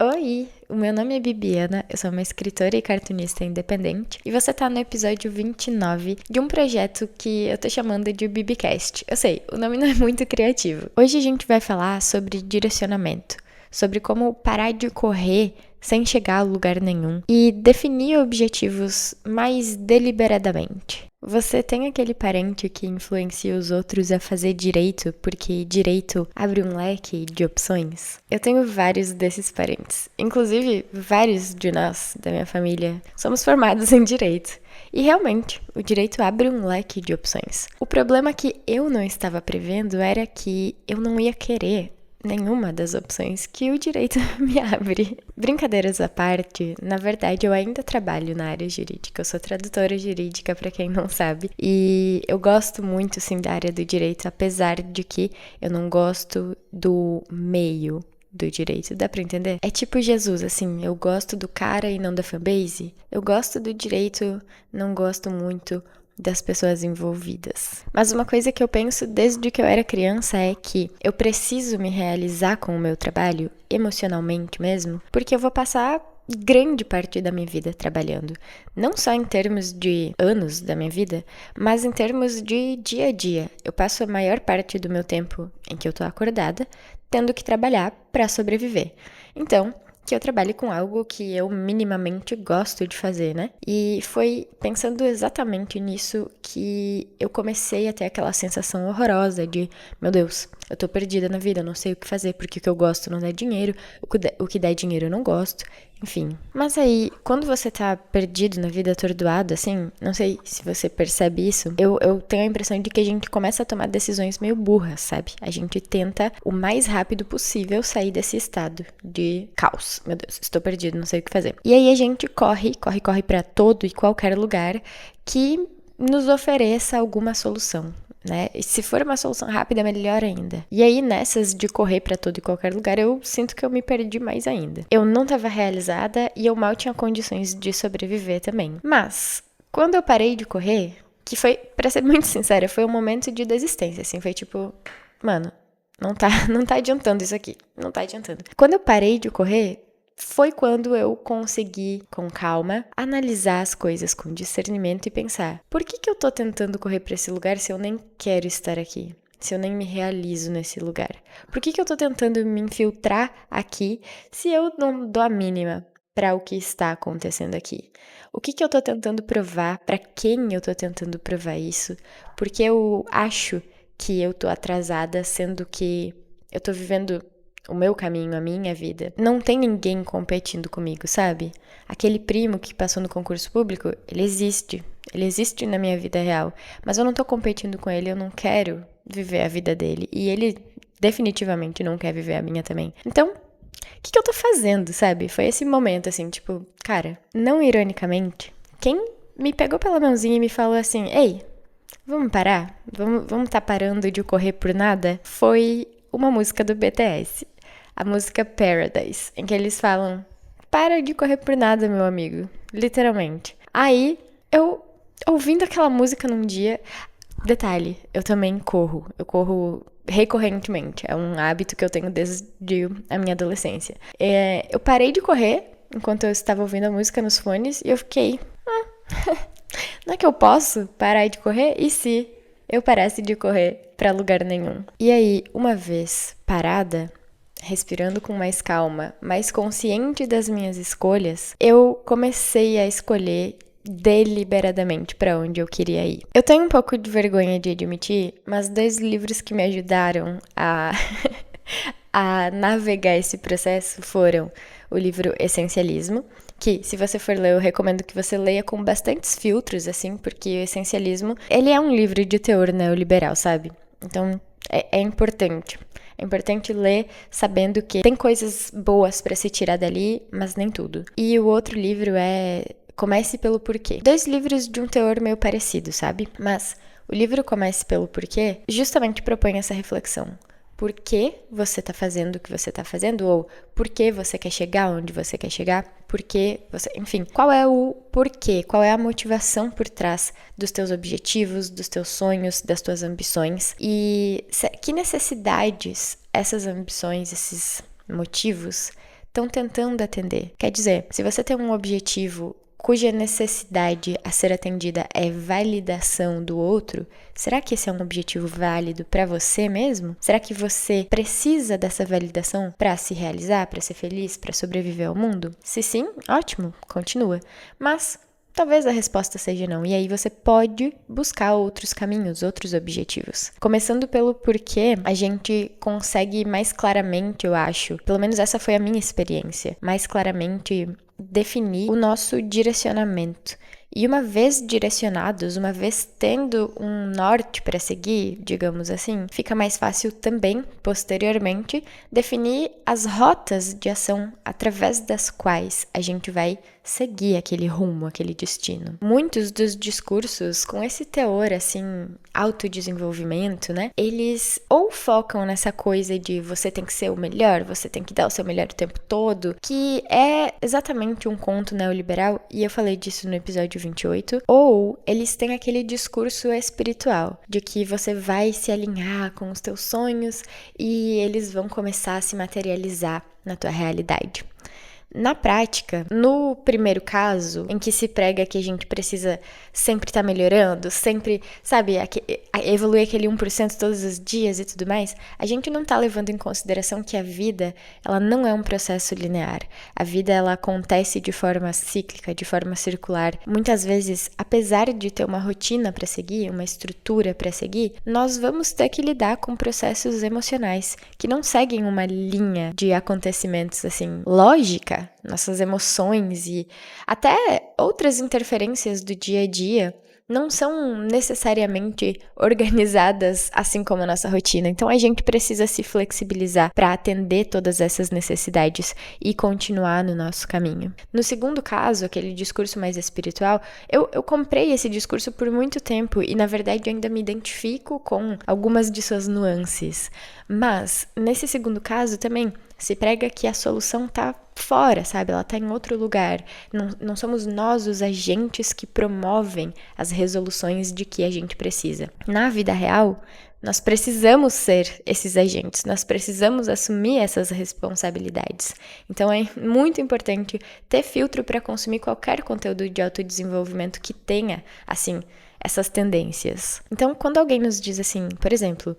Oi, o meu nome é Bibiana, eu sou uma escritora e cartunista independente e você tá no episódio 29 de um projeto que eu tô chamando de Bibicast. Eu sei, o nome não é muito criativo. Hoje a gente vai falar sobre direcionamento, sobre como parar de correr sem chegar a lugar nenhum e definir objetivos mais deliberadamente. Você tem aquele parente que influencia os outros a fazer direito porque direito abre um leque de opções? Eu tenho vários desses parentes. Inclusive, vários de nós, da minha família, somos formados em direito. E realmente, o direito abre um leque de opções. O problema que eu não estava prevendo era que eu não ia querer nenhuma das opções que o direito me abre. Brincadeiras à parte, na verdade eu ainda trabalho na área jurídica, eu sou tradutora jurídica para quem não sabe, e eu gosto muito sim da área do direito, apesar de que eu não gosto do meio do direito, dá pra entender? É tipo Jesus, assim, eu gosto do cara e não da fanbase. Eu gosto do direito, não gosto muito das pessoas envolvidas. Mas uma coisa que eu penso desde que eu era criança é que eu preciso me realizar com o meu trabalho, emocionalmente mesmo, porque eu vou passar grande parte da minha vida trabalhando. Não só em termos de anos da minha vida, mas em termos de dia a dia. Eu passo a maior parte do meu tempo em que eu tô acordada tendo que trabalhar para sobreviver. Então, que eu trabalhe com algo que eu minimamente gosto de fazer, né? E foi pensando exatamente nisso que eu comecei a ter aquela sensação horrorosa de, meu Deus, eu tô perdida na vida, eu não sei o que fazer, porque o que eu gosto não dá dinheiro, o que dá dinheiro eu não gosto, enfim. Mas aí, quando você tá perdido na vida, atordoado, assim, não sei se você percebe isso, eu tenho a impressão de que a gente começa a tomar decisões meio burras, sabe? A gente tenta o mais rápido possível sair desse estado de caos. Meu Deus, estou perdido, não sei o que fazer. E aí a gente corre pra todo e qualquer lugar que nos ofereça alguma solução, né? E se for uma solução rápida, melhor ainda. E aí, nessas de correr pra todo e qualquer lugar, eu sinto que eu me perdi mais ainda. Eu não estava realizada e eu mal tinha condições de sobreviver também. Mas, quando eu parei de correr, que foi, pra ser muito sincera, foi um momento de desistência, assim, foi tipo, mano, não tá adiantando isso aqui, não tá adiantando. Quando eu parei de correr, foi quando eu consegui, com calma, analisar as coisas com discernimento e pensar: por que eu tô tentando correr pra esse lugar se eu nem quero estar aqui? Se eu nem me realizo nesse lugar? Por que eu tô tentando me infiltrar aqui se eu não dou a mínima para o que está acontecendo aqui? O que eu tô tentando provar? Para quem eu tô tentando provar isso? Porque eu acho que eu tô atrasada, sendo que eu tô vivendo o meu caminho, a minha vida. Não tem ninguém competindo comigo, sabe? Aquele primo que passou no concurso público, ele existe. Ele existe na minha vida real. Mas eu não tô competindo com ele, eu não quero viver a vida dele. E ele definitivamente não quer viver a minha também. Então, o que eu tô fazendo, sabe? Foi esse momento, assim, tipo, cara, não ironicamente, quem me pegou pela mãozinha e me falou assim: ei, vamos parar? Vamos tá parando de correr por nada? Foi uma música do BTS, a música Paradise, em que eles falam: para de correr por nada, meu amigo, literalmente. Aí, eu ouvindo aquela música num dia, detalhe, eu também corro, eu corro recorrentemente, é um hábito que eu tenho desde a minha adolescência. Eu parei de correr enquanto eu estava ouvindo a música nos fones e eu fiquei, não é que eu posso parar de correr? E se eu parasse de correr pra lugar nenhum? E aí, uma vez parada, respirando com mais calma, mais consciente das minhas escolhas, eu comecei a escolher deliberadamente para onde eu queria ir. Eu tenho um pouco de vergonha de admitir, mas 2 livros que me ajudaram a a navegar esse processo foram o livro Essencialismo, que, se você for ler, eu recomendo que você leia com bastantes filtros, assim, porque o Essencialismo, ele é um livro de teor neoliberal, sabe? Então, é importante. É importante ler sabendo que tem coisas boas para se tirar dali, mas nem tudo. E o outro livro é Comece pelo Porquê. 2 livros de um teor meio parecido, sabe? Mas o livro Comece pelo Porquê justamente propõe essa reflexão. Por que você está fazendo o que você está fazendo? Ou por que você quer chegar onde você quer chegar? Por que você... Enfim, qual é o porquê? Qual é a motivação por trás dos teus objetivos, dos teus sonhos, das tuas ambições? E que necessidades essas ambições, esses motivos estão tentando atender. Quer dizer, se você tem um objetivo cuja necessidade a ser atendida é validação do outro, será que esse é um objetivo válido para você mesmo? Será que você precisa dessa validação para se realizar, para ser feliz, para sobreviver ao mundo? Se sim, ótimo, continua. Mas talvez a resposta seja não, e aí você pode buscar outros caminhos, outros objetivos. Começando pelo porquê a gente consegue mais claramente, eu acho, pelo menos essa foi a minha experiência, mais claramente definir o nosso direcionamento. E uma vez direcionados, uma vez tendo um norte para seguir, digamos assim, fica mais fácil também, posteriormente, definir as rotas de ação através das quais a gente vai seguir aquele rumo, aquele destino. Muitos dos discursos com esse teor, assim, autodesenvolvimento, né? Eles ou focam nessa coisa de você tem que ser o melhor, você tem que dar o seu melhor o tempo todo, que é exatamente um conto neoliberal, e eu falei disso no episódio 28, ou eles têm aquele discurso espiritual, de que você vai se alinhar com os teus sonhos e eles vão começar a se materializar na tua realidade. Na prática, no primeiro caso, em que se prega que a gente precisa sempre estar melhorando, sempre, sabe, evoluir aquele 1% todos os dias e tudo mais, a gente não está levando em consideração que a vida, ela não é um processo linear. A vida, ela acontece de forma cíclica, de forma circular. Muitas vezes, apesar de ter uma rotina para seguir, uma estrutura para seguir, nós vamos ter que lidar com processos emocionais que não seguem uma linha de acontecimentos, assim, lógica. Nossas emoções e até outras interferências do dia a dia não são necessariamente organizadas assim como a nossa rotina. Então a gente precisa se flexibilizar para atender todas essas necessidades e continuar no nosso caminho. No segundo caso, aquele discurso mais espiritual, eu comprei esse discurso por muito tempo e na verdade ainda me identifico com algumas de suas nuances. Mas nesse segundo caso também se prega que a solução tá fora, sabe? Ela tá em outro lugar. Não somos nós os agentes que promovem as resoluções de que a gente precisa. Na vida real, nós precisamos ser esses agentes, nós precisamos assumir essas responsabilidades. Então é muito importante ter filtro para consumir qualquer conteúdo de autodesenvolvimento que tenha, assim, essas tendências. Então, quando alguém nos diz assim, por exemplo,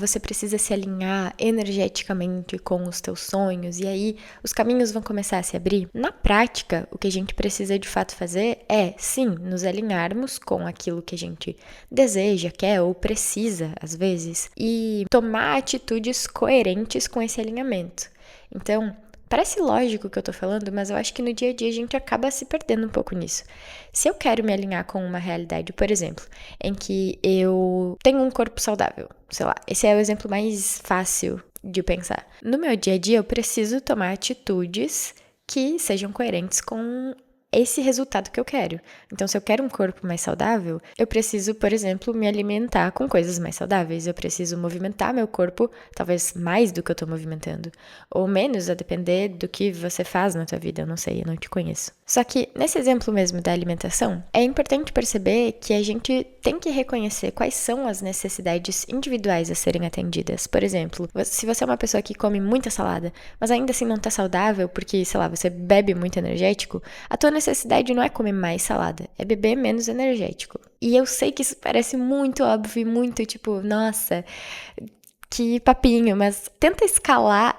você precisa se alinhar energeticamente com os teus sonhos e aí os caminhos vão começar a se abrir, na prática, o que a gente precisa de fato fazer é, sim, nos alinharmos com aquilo que a gente deseja, quer ou precisa, às vezes, e tomar atitudes coerentes com esse alinhamento. Então, parece lógico o que eu tô falando, mas eu acho que no dia a dia a gente acaba se perdendo um pouco nisso. Se eu quero me alinhar com uma realidade, por exemplo, em que eu tenho um corpo saudável, sei lá, esse é o exemplo mais fácil de pensar. No meu dia a dia eu preciso tomar atitudes que sejam coerentes com esse resultado que eu quero. Então, se eu quero um corpo mais saudável, eu preciso, por exemplo, me alimentar com coisas mais saudáveis. Eu preciso movimentar meu corpo, talvez mais do que eu tô movimentando. Ou menos, a depender do que você faz na tua vida. Eu não sei, eu não te conheço. Só que, nesse exemplo mesmo da alimentação, é importante perceber que a gente tem que reconhecer quais são as necessidades individuais a serem atendidas. Por exemplo, se você é uma pessoa que come muita salada, mas ainda assim não tá saudável porque, sei lá, você bebe muito energético, a tua necessidade não é comer mais salada, é beber menos energético. E eu sei que isso parece muito óbvio e muito tipo, nossa, que papinho, mas tenta escalar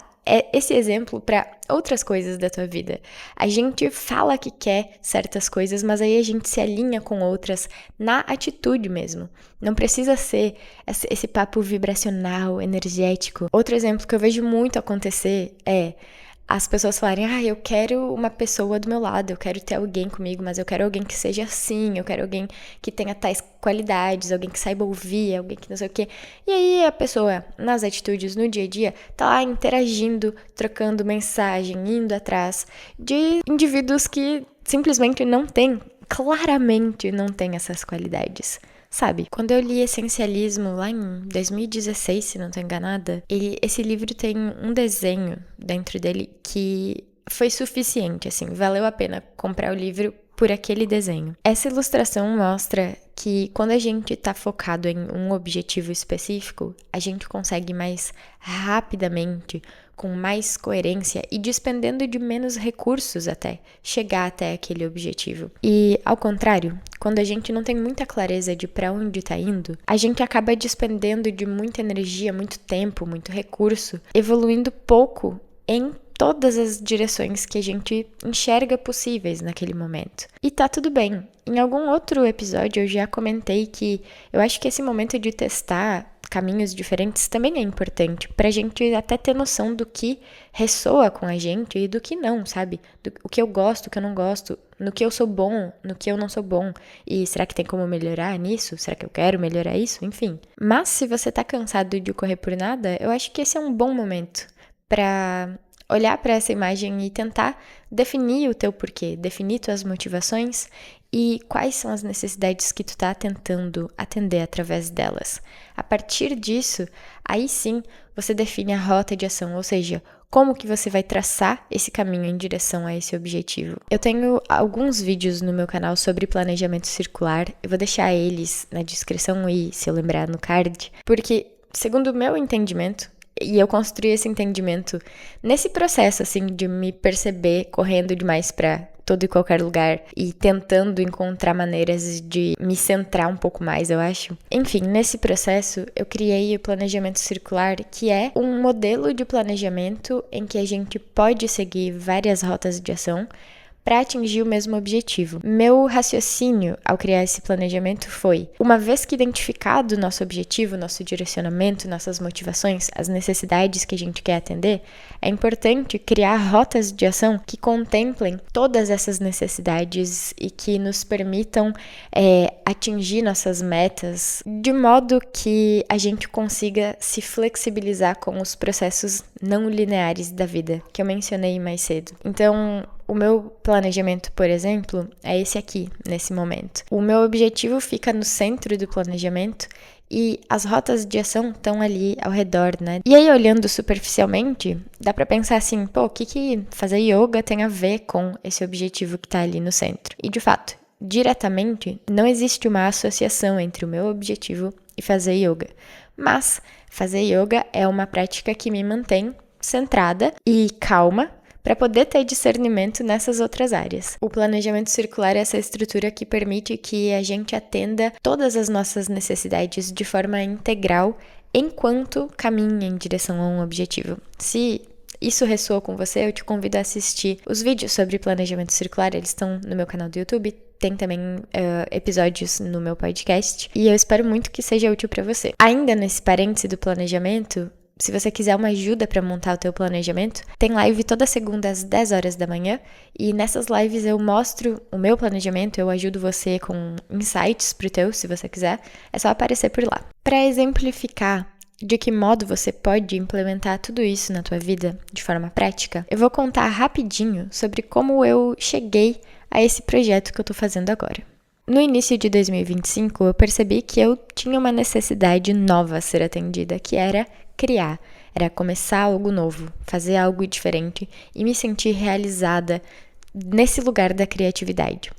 esse exemplo para outras coisas da tua vida. A gente fala que quer certas coisas, mas aí a gente se alinha com outras na atitude mesmo. Não precisa ser esse papo vibracional, energético. Outro exemplo que eu vejo muito acontecer é as pessoas falarem, eu quero uma pessoa do meu lado, eu quero ter alguém comigo, mas eu quero alguém que seja assim, eu quero alguém que tenha tais qualidades, alguém que saiba ouvir, alguém que não sei o quê. E aí a pessoa, nas atitudes, no dia a dia, tá lá interagindo, trocando mensagem, indo atrás de indivíduos que simplesmente não têm, claramente não têm essas qualidades. Sabe, quando eu li Essencialismo lá em 2016, se não tô enganada, esse livro tem um desenho dentro dele que foi suficiente, assim, valeu a pena comprar o livro por aquele desenho. Essa ilustração mostra que quando a gente tá focado em um objetivo específico, a gente consegue mais rapidamente com mais coerência e despendendo de menos recursos até chegar até aquele objetivo. E ao contrário, quando a gente não tem muita clareza de para onde está indo, a gente acaba despendendo de muita energia, muito tempo, muito recurso, evoluindo pouco em todas as direções que a gente enxerga possíveis naquele momento. E tá tudo bem. Em algum outro episódio eu já comentei que eu acho que esse momento de testar caminhos diferentes também é importante pra gente até ter noção do que ressoa com a gente e do que não, sabe? O que eu gosto, o que eu não gosto, no que eu sou bom, no que eu não sou bom. E será que tem como melhorar nisso? Será que eu quero melhorar isso? Enfim. Mas se você tá cansado de correr por nada, eu acho que esse é um bom momento pra olhar para essa imagem e tentar definir o teu porquê, definir tuas motivações e quais são as necessidades que tu tá tentando atender através delas. A partir disso, aí sim, você define a rota de ação, ou seja, como que você vai traçar esse caminho em direção a esse objetivo. Eu tenho alguns vídeos no meu canal sobre planejamento circular, eu vou deixar eles na descrição e, se eu lembrar, no card, porque, segundo o meu entendimento, e eu construí esse entendimento nesse processo, assim, de me perceber correndo demais pra todo e qualquer lugar e tentando encontrar maneiras de me centrar um pouco mais, eu acho. Enfim, nesse processo, eu criei o planejamento circular, que é um modelo de planejamento em que a gente pode seguir várias rotas de ação para atingir o mesmo objetivo. Meu raciocínio ao criar esse planejamento foi, uma vez que identificado o nosso objetivo, nosso direcionamento, nossas motivações, as necessidades que a gente quer atender, é importante criar rotas de ação que contemplem todas essas necessidades e que nos permitam atingir nossas metas de modo que a gente consiga se flexibilizar com os processos não lineares da vida, que eu mencionei mais cedo. Então, o meu planejamento, por exemplo, é esse aqui, nesse momento. O meu objetivo fica no centro do planejamento e as rotas de ação estão ali ao redor, né? E aí, olhando superficialmente, dá pra pensar assim, pô, o que fazer yoga tem a ver com esse objetivo que tá ali no centro? E, de fato, diretamente, não existe uma associação entre o meu objetivo e fazer yoga. Mas fazer yoga é uma prática que me mantém centrada e calma para poder ter discernimento nessas outras áreas. O planejamento circular é essa estrutura que permite que a gente atenda todas as nossas necessidades de forma integral enquanto caminha em direção a um objetivo. Se isso ressoa com você, eu te convido a assistir os vídeos sobre planejamento circular, eles estão no meu canal do YouTube, tem também episódios no meu podcast, e eu espero muito que seja útil para você. Ainda nesse parêntese do planejamento, se você quiser uma ajuda para montar o teu planejamento, tem live toda segunda às 10 horas da manhã, e nessas lives eu mostro o meu planejamento, eu ajudo você com insights pro teu, se você quiser, é só aparecer por lá. Para exemplificar de que modo você pode implementar tudo isso na tua vida de forma prática, eu vou contar rapidinho sobre como eu cheguei a esse projeto que eu tô fazendo agora. No início de 2025, eu percebi que eu tinha uma necessidade nova a ser atendida, que era criar, era começar algo novo, fazer algo diferente e me sentir realizada nesse lugar da criatividade.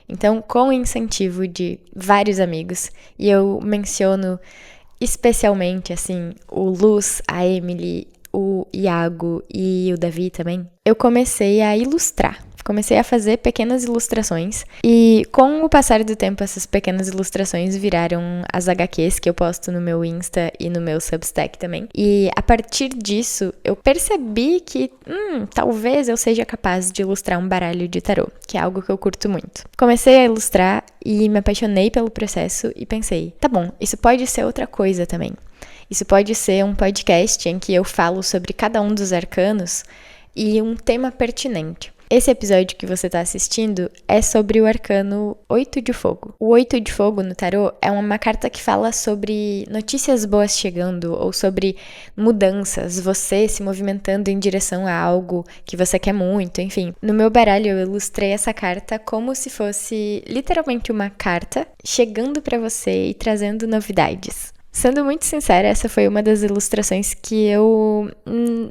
Então, com o incentivo de vários amigos, e eu menciono especialmente, assim, o Luz, a Emily, o Iago e o Davi também, eu comecei a ilustrar. Comecei a fazer pequenas ilustrações e com o passar do tempo essas pequenas ilustrações viraram as HQs que eu posto no meu Insta e no meu Substack também. E a partir disso eu percebi que talvez eu seja capaz de ilustrar um baralho de tarô, que é algo que eu curto muito. Comecei a ilustrar e me apaixonei pelo processo e pensei, tá bom, isso pode ser outra coisa também. Isso pode ser um podcast em que eu falo sobre cada um dos arcanos e um tema pertinente. Esse episódio que você está assistindo é sobre o arcano 8 de Fogo. O 8 de Fogo no tarô é uma carta que fala sobre notícias boas chegando ou sobre mudanças, você se movimentando em direção a algo que você quer muito, enfim. No meu baralho eu ilustrei essa carta como se fosse literalmente uma carta chegando para você e trazendo novidades. Sendo muito sincera, essa foi uma das ilustrações que eu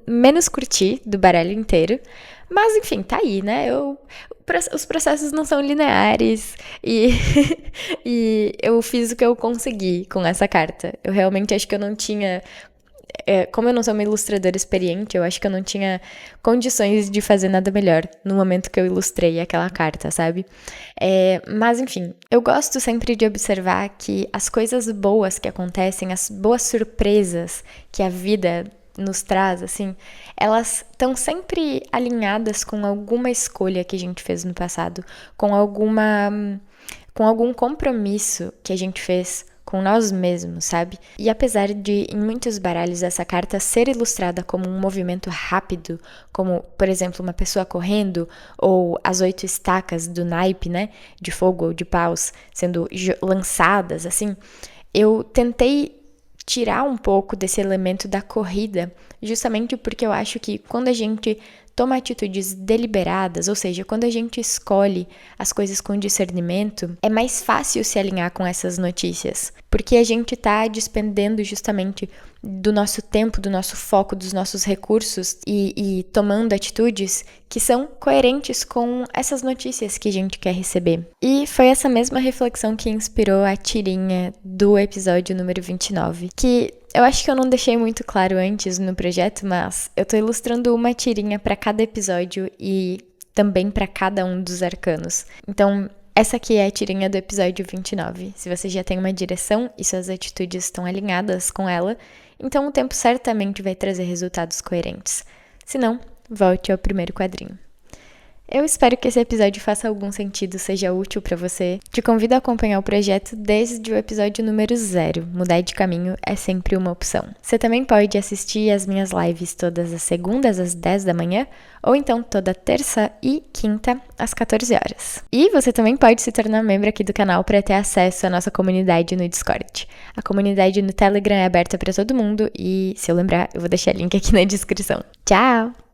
menos curti do baralho inteiro. Mas, enfim, tá aí, né? Os processos não são lineares e, e eu fiz o que eu consegui com essa carta. Eu realmente acho que eu não tinha como eu não sou uma ilustradora experiente, eu acho que eu não tinha condições de fazer nada melhor no momento que eu ilustrei aquela carta, sabe? Mas enfim, eu gosto sempre de observar que as coisas boas que acontecem, as boas surpresas que a vida nos traz, assim, elas estão sempre alinhadas com alguma escolha que a gente fez no passado, com algum compromisso que a gente fez com nós mesmos, sabe? E apesar de, em muitos baralhos, essa carta ser ilustrada como um movimento rápido, como, por exemplo, uma pessoa correndo, ou as 8 estacas do naipe, né, de fogo ou de paus, sendo lançadas, assim, eu tentei tirar um pouco desse elemento da corrida, justamente porque eu acho que quando a gente toma atitudes deliberadas, ou seja, quando a gente escolhe as coisas com discernimento, é mais fácil se alinhar com essas notícias, porque a gente está despendendo justamente do nosso tempo, do nosso foco, dos nossos recursos e tomando atitudes que são coerentes com essas notícias que a gente quer receber. E foi essa mesma reflexão que inspirou a tirinha do episódio número 29, que eu acho que eu não deixei muito claro antes no projeto, mas eu tô ilustrando uma tirinha para cada episódio e também para cada um dos arcanos. Então, essa aqui é a tirinha do episódio 29. Se você já tem uma direção e suas atitudes estão alinhadas com ela, então o tempo certamente vai trazer resultados coerentes. Se não, volte ao primeiro quadrinho. Eu espero que esse episódio faça algum sentido, seja útil para você. Te convido a acompanhar o projeto desde o episódio número 0. Mudar de caminho é sempre uma opção. Você também pode assistir as minhas lives todas as segundas às 10 da manhã, ou então toda terça e quinta às 14 horas. E você também pode se tornar membro aqui do canal para ter acesso à nossa comunidade no Discord. A comunidade no Telegram é aberta para todo mundo e, se eu lembrar, eu vou deixar o link aqui na descrição. Tchau!